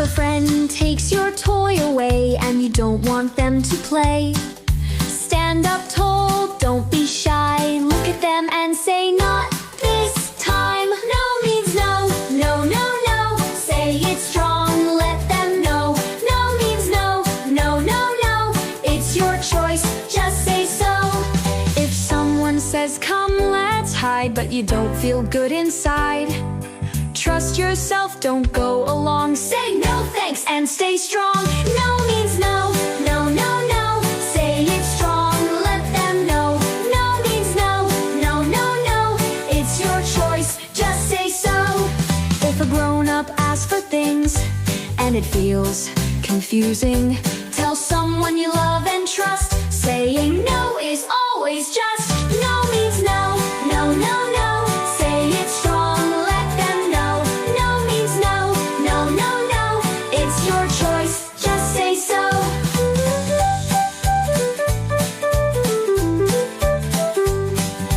a friend takes your toy away and you don't want them to play, stand up tall, don't be shy. Look at them and say, not this time. No means no, no, no, no. Say it strong, let them know. No means no, no, no, no. It's your choice, just say so. If someone says, come, let's hide, but you don't feel good inside, trust yourself, don't go along. Say no thanks and stay strong. No means no, no, no, no. Say it strong, let them know. No means no, no, no, no. It's your choice, just say so. If a grown-up asks for things and it feels confusing, tell someone you love and trust. Saying no is always just